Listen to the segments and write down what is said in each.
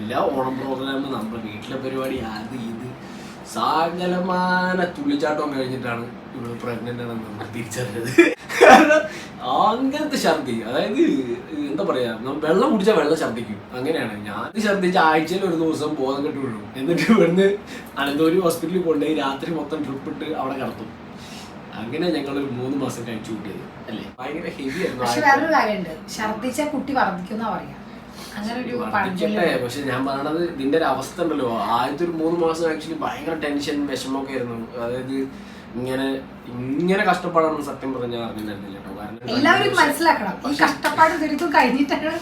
എല്ലാ ഓണം പ്രോഗ്രാമും നമ്മുടെ വീട്ടിലെ പരിപാടി അത് ഇത് സകലമാന തുള്ളിച്ചാട്ടം കഴിഞ്ഞിട്ടാണ് ഇവള് പ്രഗ്നന്റ് ആണെന്ന് നമ്മൾ തിരിച്ചറിഞ്ഞത്. കാരണം അങ്ങനത്തെ ഛർദി, അതായത് എന്താ പറയാ, വെള്ളം കുടിച്ചാൽ വെള്ളം ഛർദിക്കും, അങ്ങനെയാണ്. ഞാൻ ഛർദിച്ച ആഴ്ചയിൽ ഒരു ദിവസം ബോധം കെട്ട് വിടും, എന്നിട്ട് ഇവിടുന്ന് അനന്തപുരി ഹോസ്പിറ്റലിൽ കൊണ്ടുപോയി രാത്രി മൊത്തം ട്രിപ്പ് ഇട്ട് അവിടെ കിടത്തും. അങ്ങനെ ഞങ്ങളൊരു 3 മാസം കഴിച്ചു കൂട്ടിയത് അല്ലേ. ഭയങ്കര ഹെവി ആയിരുന്നു. പക്ഷെ വേറൊരു കാര്യമുണ്ട്, ഛർദിച്ച കുട്ടി വർദ്ധിക്കുന്ന പറയാ. പക്ഷെ ഞാൻ പറയണത് ഇതിന്റെ ഒരു അവസ്ഥ ഉണ്ടല്ലോ, ആദ്യത്തെ ഒരു 3 മാസം ആക്ച്വലി ഭയങ്കര ടെൻഷൻ വിഷമൊക്കെ ആയിരുന്നു. അതായത് ഇങ്ങനെ കഷ്ടപ്പാടാണെന്ന് സത്യം പറഞ്ഞാൽ അറിഞ്ഞിട്ടുണ്ടായിരുന്നില്ല കേട്ടോ. കാരണം എല്ലാവരും മനസ്സിലാക്കണം, ഈ കഷ്ടപ്പാട് ദുരിതം കഴിഞ്ഞിട്ടാണ്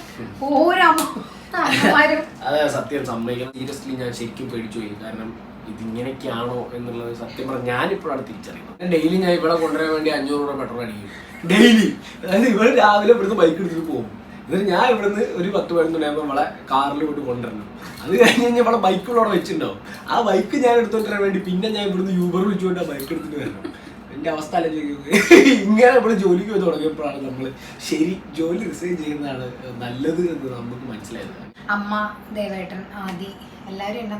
ഓരോ അമ്മമാരും. അതെ, സത്യം സമ്മതിക്കണം. സീരിയസ്ലി ഞാൻ ശരിക്കും പേടിച്ചു പോയി. കാരണം ഇതിങ്ങനെയൊക്കെയാണോ എന്നുള്ളത് സത്യം പറഞ്ഞാൽ ഞാനിപ്പോഴാണ് തിരിച്ചറിയുന്നത്. ഡെയിലി ഞാൻ ഇവിടെ കൊണ്ടുവരാൻ വേണ്ടി 500 രൂപ പെട്രോൾ അടിക്കും ഡെയിലി. അതായത് ഇവിടെ രാവിലെ ഇവിടുന്ന് ബൈക്ക് എടുത്തിട്ട് പോകും, എന്നിട്ട് ഞാൻ ഇവിടുന്ന് ഒരു 10-15 മണിയാകുമ്പോൾ നമ്മളെ കാറിൽ വിട്ട് കൊണ്ടുവരണം. അത് കഴിഞ്ഞ് കഴിഞ്ഞാൽ നമ്മളെ ബൈക്കുള്ളവിടെ വെച്ചിട്ടുണ്ടാവും. ആ ബൈക്ക് ഞാൻ എടുത്തോണ്ടിരാൻ വേണ്ടി പിന്നെ ഞാൻ ഇവിടുന്ന് യൂബർ വിളിച്ചുകൊണ്ട് ആ ബൈക്ക് എടുത്തിട്ട് വരണം. എൻ്റെ അവസ്ഥ ആലോചിക്കുന്നത്. ഇങ്ങനെ നമ്മൾ ജോലിക്ക് പോയി തുടങ്ങിയപ്പോഴാണ് നമ്മൾ ശരി ജോലി റിസൈൻ ചെയ്യുന്നതാണ് നല്ലത് എന്ന് നമുക്ക് മനസ്സിലായത്. അമ്മ, ദേവേട്ടൻ, ആദി എല്ലാവരും എന്നെ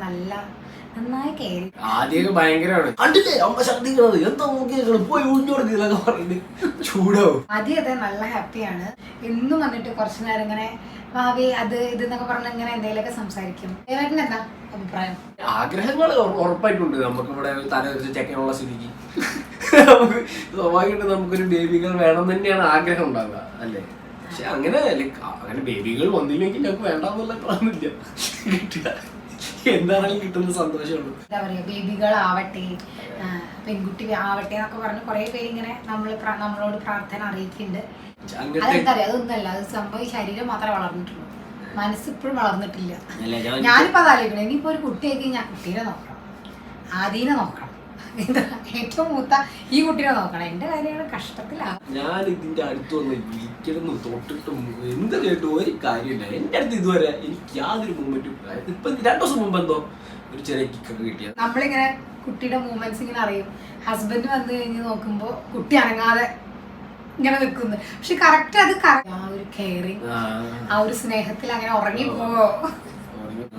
നന്നായി കയറി. ആദ്യമൊക്കെ ഭയങ്കരമാണ്, കണ്ടില്ലേ അമ്മ ഛർദിക്കുന്നത്, എന്താ നോക്കിയാൽ പോയി ഊഞ്ഞോടുക്കുന്നൊക്കെ പറഞ്ഞിട്ട് ചൂടാവും. ആദ്യം അതെ നല്ല ഹാപ്പിയാണ്. എന്നും വന്നിട്ട് കുറച്ചു നേരം ഇങ്ങനെ ഭാവി അത് ഇതെന്നൊക്കെ പറഞ്ഞ ഇങ്ങനെ എന്തെങ്കിലുമൊക്കെ സംസാരിക്കും. ദേവേട്ടൻ എന്താ അഭിപ്രായം? ആഗ്രഹങ്ങൾ ഉറപ്പായിട്ടുണ്ട്. നമുക്കിവിടെ തല വെച്ച് ചെക്കാനുള്ള സ്ഥിതിക്ക് നമുക്ക് സ്വാഭാവികമായിട്ട് നമുക്കൊരു ബേബികൾ വേണം തന്നെയാണ് ആഗ്രഹം ഉണ്ടാവുക അല്ലേ. പക്ഷെ അങ്ങനെ ബേബികൾ വന്നില്ലെങ്കിൽ ഞങ്ങൾക്ക് വേണ്ടാന്നുള്ള പ്ലാനില്ല. കിട്ടുക എന്താണെങ്കിലും കിട്ടുന്ന സന്തോഷമുള്ളൂ. എന്താ പറയാ, ബേബികളാവട്ടെ, പെൺകുട്ടി ആവട്ടെ എന്നൊക്കെ പറഞ്ഞ് കുറെ പേര് ഇങ്ങനെ നമ്മളോട് പ്രാർത്ഥന അറിയിക്കുന്നുണ്ട്. അതെന്താ പറയാ, അതൊന്നല്ല, അത് സംഭവം ശരീരം മാത്രമേ വളർന്നിട്ടുള്ളൂ, മനസ്സ് ഇപ്പോഴും വളർന്നിട്ടില്ല. ഞാനിപ്പോ അതാലോചിക്കണം, ഇനിയിപ്പോ ഒരു കുട്ടിയാക്കി ഞാൻ കുട്ടീനെ നോക്കണം, ആദീനെ നോക്കണം, ഏറ്റവും മൂത്ത ഈ കുട്ടീനെ നോക്കണം. എന്റെ കാര്യമാണ് കഷ്ടത്തിലാണ്. ഞാൻ ഇതിന്റെ അടുത്ത് വന്ന് വിളിക്കണം തൊട്ടിട്ടും എന്ത് കേട്ടു ഒരു കാര്യമില്ല. എന്റെ അടുത്ത് ഇതുവരെ എനിക്ക് യാതൊരു മൂവ്മെന്റും. ഇപ്പൊ 2 ദിവസം മുമ്പ് എന്തോ ഒരു ചെറിയ കിക്കൊക്കെ കിട്ടിയത്. നമ്മളിങ്ങനെ കുട്ടിയുടെ മൂവ്മെന്റ്സ് ഇങ്ങനെ അറിയും. ഹസ്ബൻഡ് വന്നു കഴിഞ്ഞ് നോക്കുമ്പോ കുട്ടി അനങ്ങാതെ ഇങ്ങനെ നിൽക്കുന്നു. പക്ഷെ കറക്റ്റ് അത് ആ ഒരു കെയറിങ്, ആ ഒരു സ്നേഹത്തിൽ അങ്ങനെ ഉറങ്ങി പോവോ.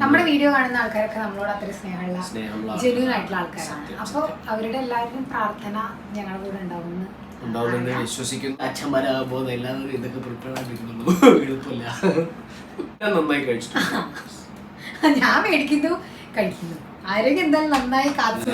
നമ്മുടെ വീഡിയോ കാണുന്ന ആൾക്കാരൊക്കെ നമ്മളോട് അത്ര സ്നേഹമുള്ള ജെന്യൂൻ ആയിട്ടുള്ള ആൾക്കാരാണ്. അപ്പൊ അവരുടെ എല്ലാവരും പ്രാർത്ഥന ഞങ്ങളുടെ കൂടെ ഉണ്ടാവുമെന്ന് വിശ്വസിക്കുന്നു. അച്ഛന്മാരാകുമ്പോ എല്ലാവരും ഇതൊക്കെ പ്രിപ്പയർ ആയിട്ടിരുന്നുള്ളൂ, എളുപ്പമില്ല. ഞാൻ നന്നായി കഴിച്ചിട്ടുണ്ട്. ഞാൻ മേടിക്കുന്നു കഴിക്കുന്നു, ആരോഗ്യം എന്തായാലും നന്നായി കാത്തു.